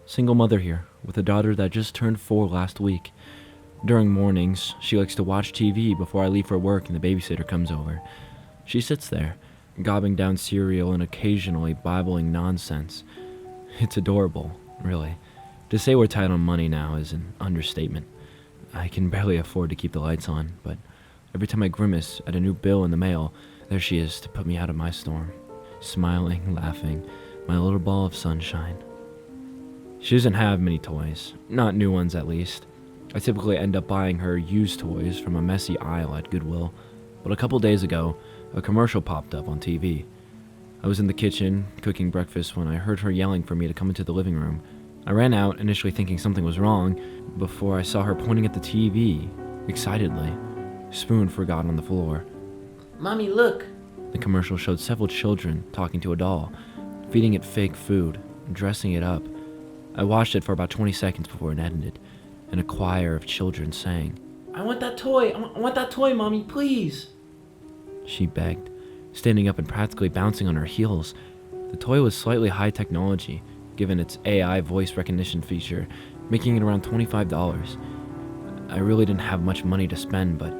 Single mother here, with a daughter that just turned 4 last week. During mornings, she likes to watch TV before I leave for work and the babysitter comes over. She sits there, gobbling down cereal and occasionally babbling nonsense. It's adorable, really. To say we're tight on money now is an understatement. I can barely afford to keep the lights on, but every time I grimace at a new bill in the mail, there she is to put me out of my storm. Smiling, laughing, my little ball of sunshine. She doesn't have many toys, not new ones at least. I typically end up buying her used toys from a messy aisle at Goodwill, but a couple days ago, a commercial popped up on TV. I was in the kitchen, cooking breakfast, when I heard her yelling for me to come into the living room. I ran out, initially thinking something was wrong, before I saw her pointing at the TV, excitedly. Spoon forgot on the floor. Mommy, look! The commercial showed several children talking to a doll, feeding it fake food, dressing it up. I watched it for about 20 seconds before it ended, and a choir of children sang. I want that toy! I want that toy, Mommy, please! She begged, standing up and practically bouncing on her heels. The toy was slightly high technology, given its AI voice recognition feature, making it around $25. I really didn't have much money to spend, but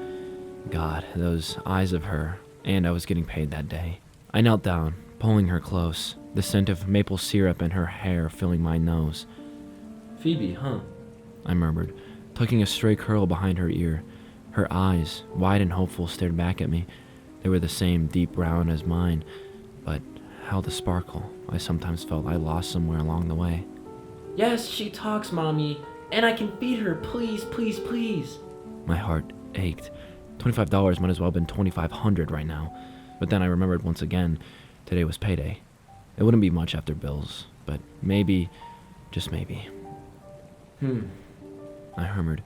God, those eyes of her, and I was getting paid that day. I knelt down, pulling her close, the scent of maple syrup and her hair filling my nose. Phoebe, huh? I murmured, tucking a stray curl behind her ear. Her eyes, wide and hopeful, stared back at me. They were the same deep brown as mine, but held a sparkle I sometimes felt I lost somewhere along the way. Yes, she talks, Mommy, and I can feed her, please, please, please. My heart ached. $25 might as well have been $2,500 right now. But then I remembered once again, today was payday. It wouldn't be much after bills, but maybe, just maybe. I murmured,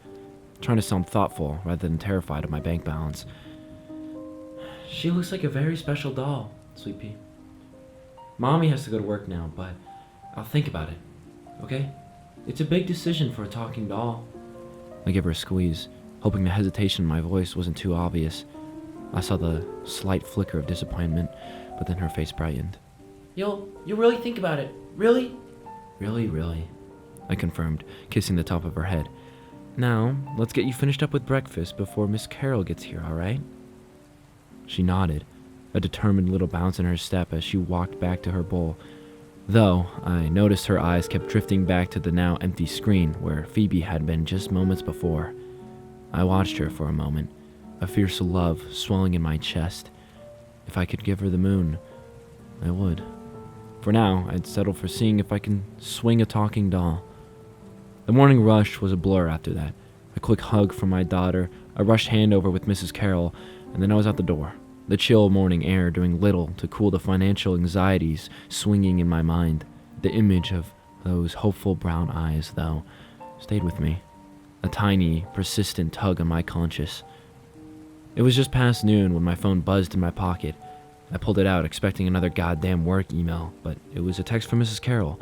trying to sound thoughtful rather than terrified of my bank balance. She looks like a very special doll, Sweet Pea. Mommy has to go to work now, but I'll think about it, okay? It's a big decision for a talking doll. I gave her a squeeze, hoping the hesitation in my voice wasn't too obvious. I saw the slight flicker of disappointment, but then her face brightened. You'll really think about it, really? Really, I confirmed, kissing the top of her head. Now, let's get you finished up with breakfast before Miss Carol gets here, all right? She nodded, a determined little bounce in her step as she walked back to her bowl, though I noticed her eyes kept drifting back to the now empty screen where Phoebe had been just moments before. I watched her for a moment, a fierce love swelling in my chest. If I could give her the moon, I would. For now, I'd settle for seeing if I can swing a talking doll. The morning rush was a blur after that. A quick hug from my daughter, a rushed handover with Mrs. Carroll, and then I was out the door. The chill morning air doing little to cool the financial anxieties swinging in my mind. The image of those hopeful brown eyes, though, stayed with me. A tiny, persistent tug on my conscience. It was just past noon when my phone buzzed in my pocket. I pulled it out, expecting another goddamn work email, but it was a text from Mrs. Carroll.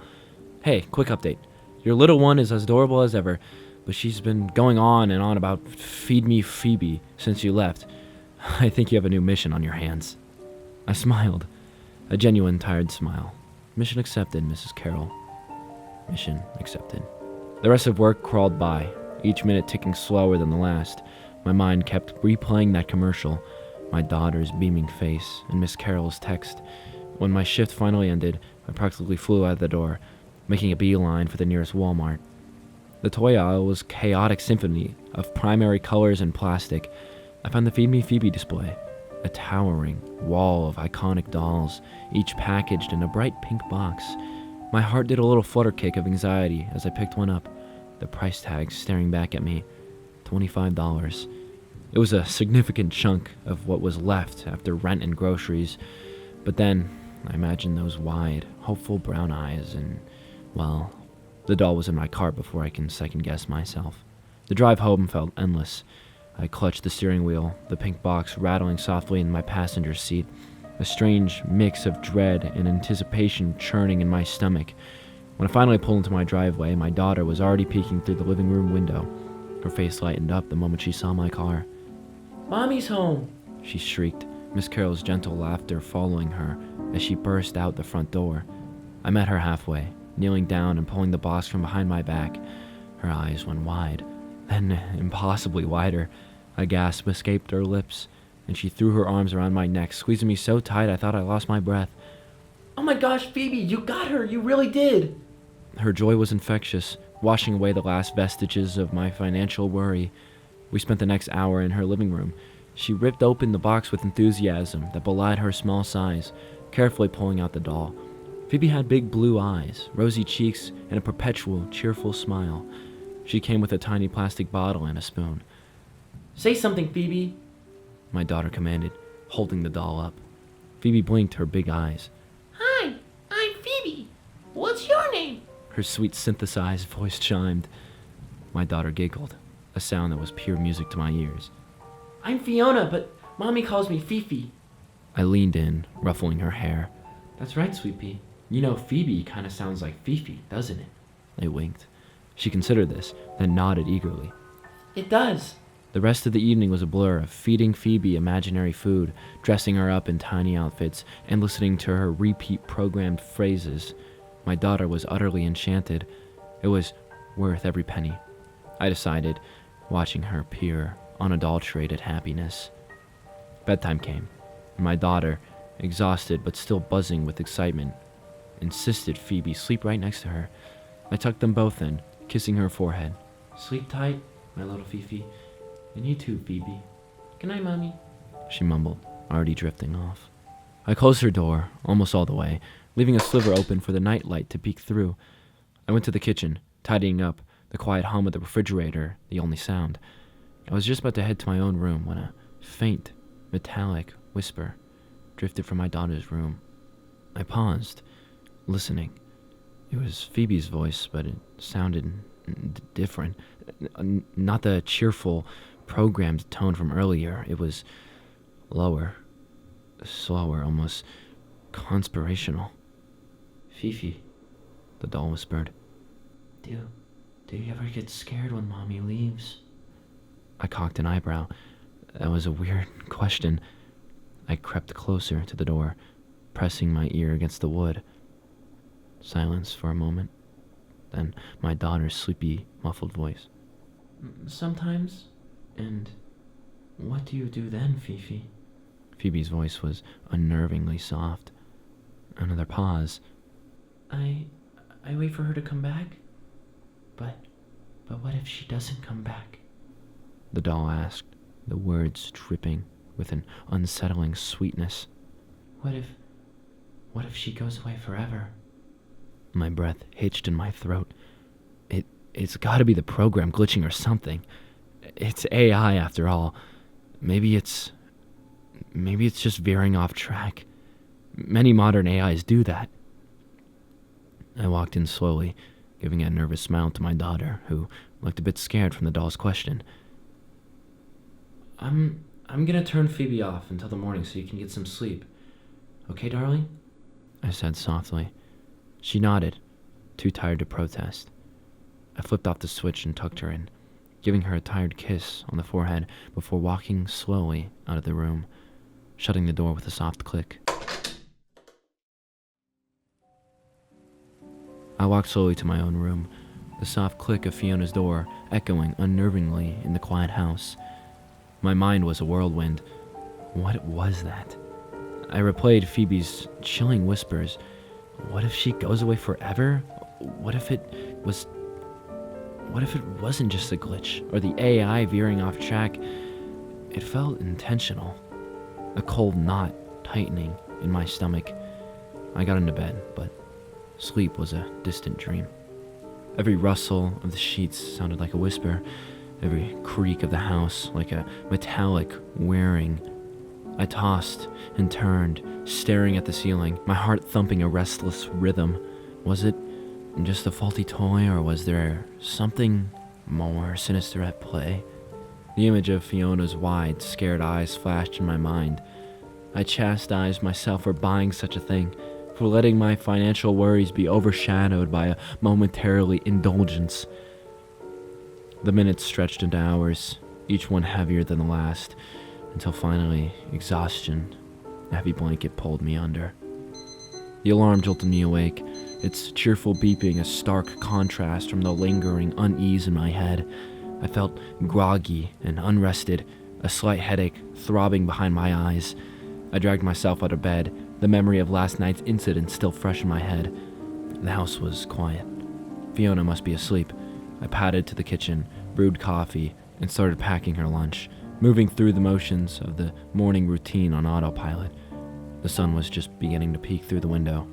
Hey, quick update. Your little one is as adorable as ever, but she's been going on and on about Feed Me Phoebe since you left. I think you have a new mission on your hands. I smiled, a genuine tired smile. Mission accepted, Mrs. Carroll. Mission accepted. The rest of work crawled by, each minute ticking slower than the last. My mind kept replaying that commercial, my daughter's beaming face, and Miss Carroll's text. When my shift finally ended, I practically flew out the door, making a beeline for the nearest Walmart. The toy aisle was a chaotic symphony of primary colors and plastic. I found the Feed Me Phoebe display, a towering wall of iconic dolls, each packaged in a bright pink box. My heart did a little flutter kick of anxiety as I picked one up, the price tag staring back at me. $25. It was a significant chunk of what was left after rent and groceries, but then I imagined those wide, hopeful brown eyes and, well, the doll was in my cart before I can second-guess myself. The drive home felt endless. I clutched the steering wheel, the pink box rattling softly in my passenger seat, a strange mix of dread and anticipation churning in my stomach. When I finally pulled into my driveway, my daughter was already peeking through the living room window. Her face lightened up the moment she saw my car. Mommy's home, she shrieked, Miss Carroll's gentle laughter following her as she burst out the front door. I met her halfway, kneeling down and pulling the box from behind my back. Her eyes went wide, then impossibly wider. A gasp escaped her lips, and she threw her arms around my neck, squeezing me so tight I thought I lost my breath. Oh my gosh, Phoebe, you got her! You really did! Her joy was infectious, washing away the last vestiges of my financial worry. We spent the next hour in her living room. She ripped open the box with enthusiasm that belied her small size, carefully pulling out the doll. Phoebe had big blue eyes, rosy cheeks, and a perpetual, cheerful smile. She came with a tiny plastic bottle and a spoon. Say something, Phoebe. My daughter commanded, holding the doll up. Phoebe blinked her big eyes. Hi, I'm Phoebe. What's your name? Her sweet synthesized voice chimed. My daughter giggled, a sound that was pure music to my ears. I'm Fiona, but Mommy calls me Fifi. I leaned in, ruffling her hair. That's right, Sweet Pea. You know Phoebe kind of sounds like Fifi, doesn't it? I winked. She considered this, then nodded eagerly. It does. The rest of the evening was a blur of feeding Phoebe imaginary food, dressing her up in tiny outfits, and listening to her repeat programmed phrases. My daughter was utterly enchanted. It was worth every penny, I decided, watching her peer unadulterated happiness. Bedtime came, and my daughter, exhausted but still buzzing with excitement, insisted Phoebe sleep right next to her. I tucked them both in, kissing her forehead. Sleep tight, my little Fifi. And you too, Phoebe. Good night, Mommy. She mumbled, already drifting off. I closed her door, almost all the way, leaving a sliver open for the night light to peek through. I went to the kitchen, tidying up, the quiet hum of the refrigerator the only sound. I was just about to head to my own room when a faint, metallic whisper drifted from my daughter's room. I paused, listening. It was Phoebe's voice, but it sounded different. Not the cheerful, programmed tone from earlier. It was lower, slower, almost conspirational. Fifi, The doll whispered. do you ever get scared when Mommy leaves? I cocked an eyebrow. That was a weird question. I crept closer to the door, pressing my ear against the wood. Silence for a moment. Then my daughter's sleepy, muffled voice. Sometimes. And what do you do then, Fifi? Phoebe's voice was unnervingly soft. Another pause. I wait for her to come back. But what if she doesn't come back? The doll asked, the words dripping with an unsettling sweetness. What if she goes away forever? My breath hitched in my throat. It's gotta be the program glitching or something. It's AI after all. Maybe it's just veering off track. Many modern AIs do that. I walked in slowly, giving a nervous smile to my daughter, who looked a bit scared from the doll's question. I'm gonna turn Phoebe off until the morning so you can get some sleep. Okay, darling? I said softly. She nodded, too tired to protest. I flipped off the switch and tucked her in, giving her a tired kiss on the forehead before walking slowly out of the room, shutting the door with a soft click. I walked slowly to my own room, the soft click of Fiona's door echoing unnervingly in the quiet house. My mind was a whirlwind. What was that? I replayed Phoebe's chilling whispers. What if she goes away forever? What if it wasn't just a glitch, or the AI veering off track? It felt intentional. A cold knot tightening in my stomach. I got into bed, but sleep was a distant dream. Every rustle of the sheets sounded like a whisper, every creak of the house like a metallic whirring. I tossed and turned, staring at the ceiling, my heart thumping a restless rhythm. Was it just a faulty toy, or was there something more sinister at play? The image of Fiona's wide, scared eyes flashed in my mind. I chastised myself for buying such a thing, for letting my financial worries be overshadowed by a momentary indulgence. The minutes stretched into hours, each one heavier than the last, until finally, exhaustion, a heavy blanket pulled me under. The alarm jolted me awake, its cheerful beeping a stark contrast from the lingering unease in my head. I felt groggy and unrested, a slight headache throbbing behind my eyes. I dragged myself out of bed, the memory of last night's incident still fresh in my head. The house was quiet. Fiona must be asleep. I padded to the kitchen, brewed coffee, and started packing her lunch, moving through the motions of the morning routine on autopilot. The sun was just beginning to peek through the window,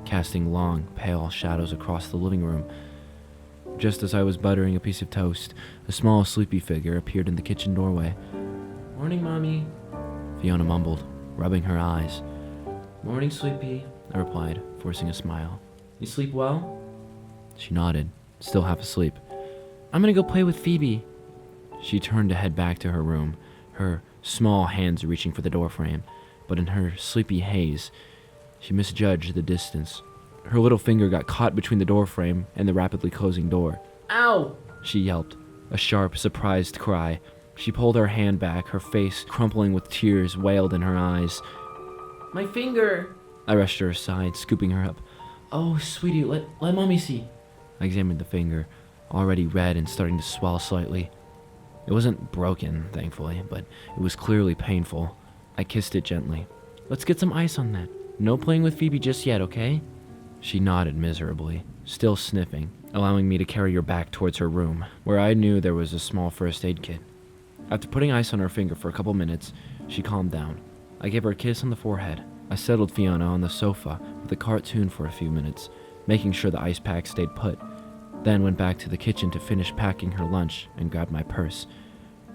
casting long, pale shadows across the living room. Just as I was buttering a piece of toast, a small, sleepy figure appeared in the kitchen doorway. Morning, Mommy. Fiona mumbled, rubbing her eyes. Morning, Sweetie. I replied, forcing a smile. You sleep well? She nodded, still half asleep. I'm gonna go play with Phoebe. She turned to head back to her room, her small hands reaching for the doorframe, but in her sleepy haze, she misjudged the distance. Her little finger got caught between the doorframe and the rapidly closing door. Ow! She yelped, a sharp, surprised cry. She pulled her hand back, her face crumpling with tears wailed in her eyes. My finger! I rushed to her side, scooping her up. Oh, sweetie, let Mommy see. I examined the finger, already red and starting to swell slightly. It wasn't broken, thankfully, but it was clearly painful. I kissed it gently. Let's get some ice on that. No playing with Phoebe just yet, okay? She nodded miserably, still sniffing, allowing me to carry her back towards her room, where I knew there was a small first aid kit. After putting ice on her finger for a couple minutes, she calmed down. I gave her a kiss on the forehead. I settled Fiona on the sofa with a cartoon for a few minutes, making sure the ice pack stayed put, then went back to the kitchen to finish packing her lunch and grabbed my purse.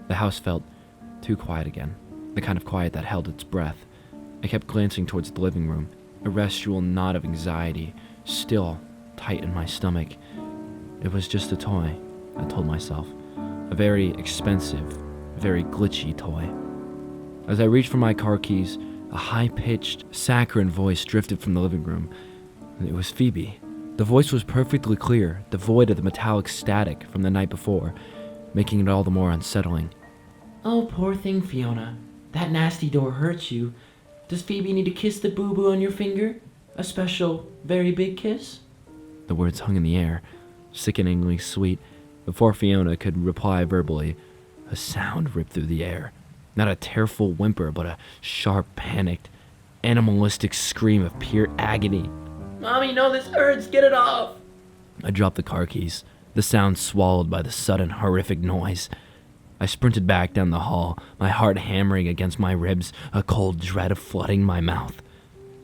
The house felt too quiet again, the kind of quiet that held its breath. I kept glancing towards the living room, a residual knot of anxiety still tight in my stomach. It was just a toy, I told myself. A very expensive, very glitchy toy. As I reached for my car keys, a high-pitched, saccharine voice drifted from the living room. It was Phoebe. The voice was perfectly clear, devoid of the metallic static from the night before, making it all the more unsettling. Oh, poor thing, Fiona. That nasty door hurts you. Does Phoebe need to kiss the boo-boo on your finger? A special, very big kiss? The words hung in the air, sickeningly sweet. Before Fiona could reply verbally, a sound ripped through the air. Not a tearful whimper, but a sharp, panicked, animalistic scream of pure agony. Mommy, no, this hurts. Get it off. I dropped the car keys, the sound swallowed by the sudden, horrific noise. I sprinted back down the hall, my heart hammering against my ribs, a cold dread flooding my mouth.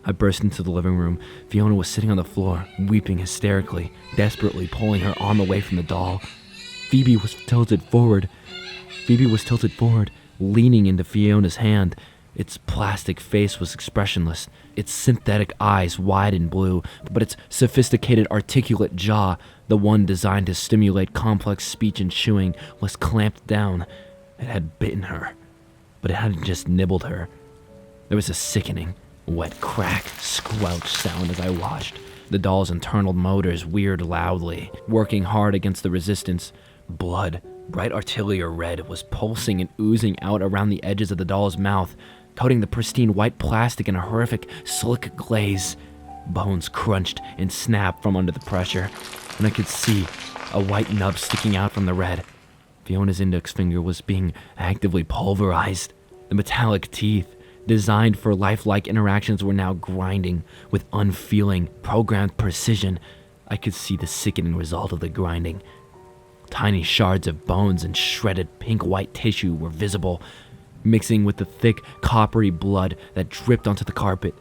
I burst into the living room. Fiona was sitting on the floor, weeping hysterically, desperately pulling her arm away from the doll. Phoebe was tilted forward, leaning into Fiona's hand. Its plastic face was expressionless, its synthetic eyes wide and blue, but its sophisticated, articulate jaw, the one designed to stimulate complex speech and chewing, was clamped down. It had bitten her, but it hadn't just nibbled her. There was a sickening, wet crack, squelch sound as I watched. The doll's internal motors whirred loudly, working hard against the resistance. Blood, bright artillery red, was pulsing and oozing out around the edges of the doll's mouth, coating the pristine white plastic in a horrific, slick glaze. Bones crunched and snapped from under the pressure, and I could see a white nub sticking out from the red. Fiona's index finger was being actively pulverized. The metallic teeth, designed for lifelike interactions, were now grinding with unfeeling, programmed precision. I could see the sickening result of the grinding. Tiny shards of bones and shredded pink-white tissue were visible, mixing with the thick, coppery blood that dripped onto the carpet.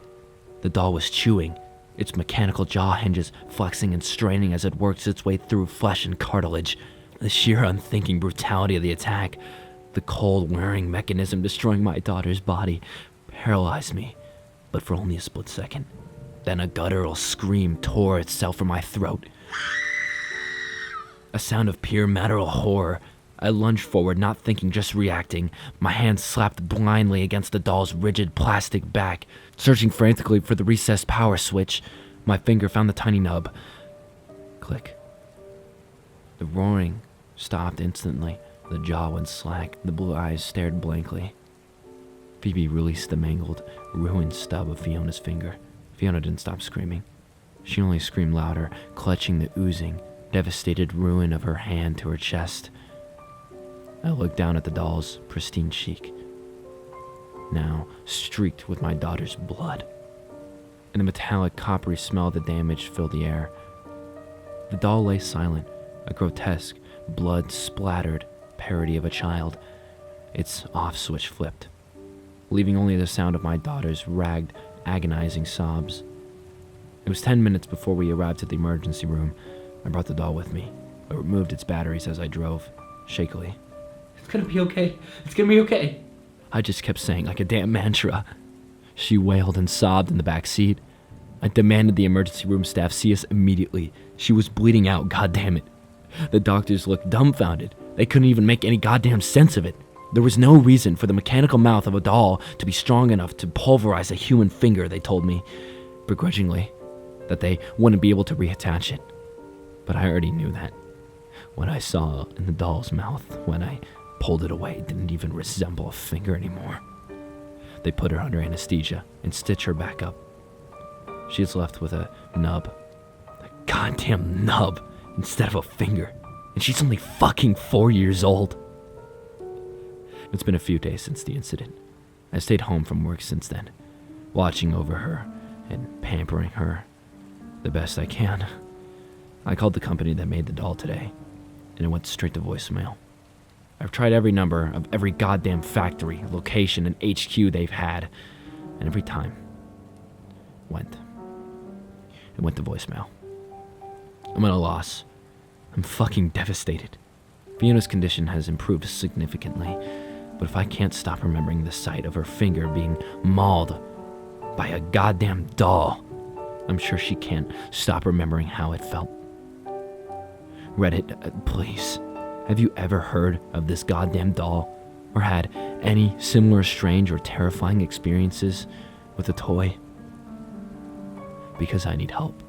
The doll was chewing, its mechanical jaw hinges flexing and straining as it works its way through flesh and cartilage. The sheer unthinking brutality of the attack, the cold, wearing mechanism destroying my daughter's body, paralyzed me, but for only a split second. Then a guttural scream tore itself from my throat. A sound of pure material horror. I lunged forward, not thinking, just reacting. My hand slapped blindly against the doll's rigid plastic back, searching frantically for the recessed power switch. My finger found the tiny nub. Click. The roaring stopped instantly. The jaw went slack. The blue eyes stared blankly. Phoebe released the mangled, ruined stub of Fiona's finger. Fiona didn't stop screaming. She only screamed louder, clutching the oozing, devastated ruin of her hand to her chest. I looked down at the doll's pristine cheek, now streaked with my daughter's blood, and the metallic coppery smell of the damage filled the air. The doll lay silent, a grotesque, blood-splattered parody of a child, its off switch flipped, leaving only the sound of my daughter's ragged, agonizing sobs. It was 10 minutes before we arrived at the emergency room. I brought the doll with me, but removed its batteries as I drove, shakily. It's gonna be okay. It's gonna be okay. I just kept saying like a damn mantra. She wailed and sobbed in the back seat. I demanded the emergency room staff see us immediately. She was bleeding out, goddammit. The doctors looked dumbfounded. They couldn't even make any goddamn sense of it. There was no reason for the mechanical mouth of a doll to be strong enough to pulverize a human finger, they told me, begrudgingly, that they wouldn't be able to reattach it. But I already knew that. What I saw in the doll's mouth when I pulled it away didn't even resemble a finger anymore. They put her under anesthesia and stitched her back up. She is left with a nub. A goddamn nub instead of a finger. And she's only fucking 4 years old. It's been a few days since the incident. I stayed home from work since then, watching over her and pampering her the best I can. I called the company that made the doll today, and it went straight to voicemail. I've tried every number of every goddamn factory, location, and HQ they've had, and every time, it went to voicemail. I'm at a loss. I'm fucking devastated. Fiona's condition has improved significantly, but if I can't stop remembering the sight of her finger being mauled by a goddamn doll, I'm sure she can't stop remembering how it felt. Reddit, please, have you ever heard of this goddamn doll, or had any similar strange or terrifying experiences with a toy? Because I need help.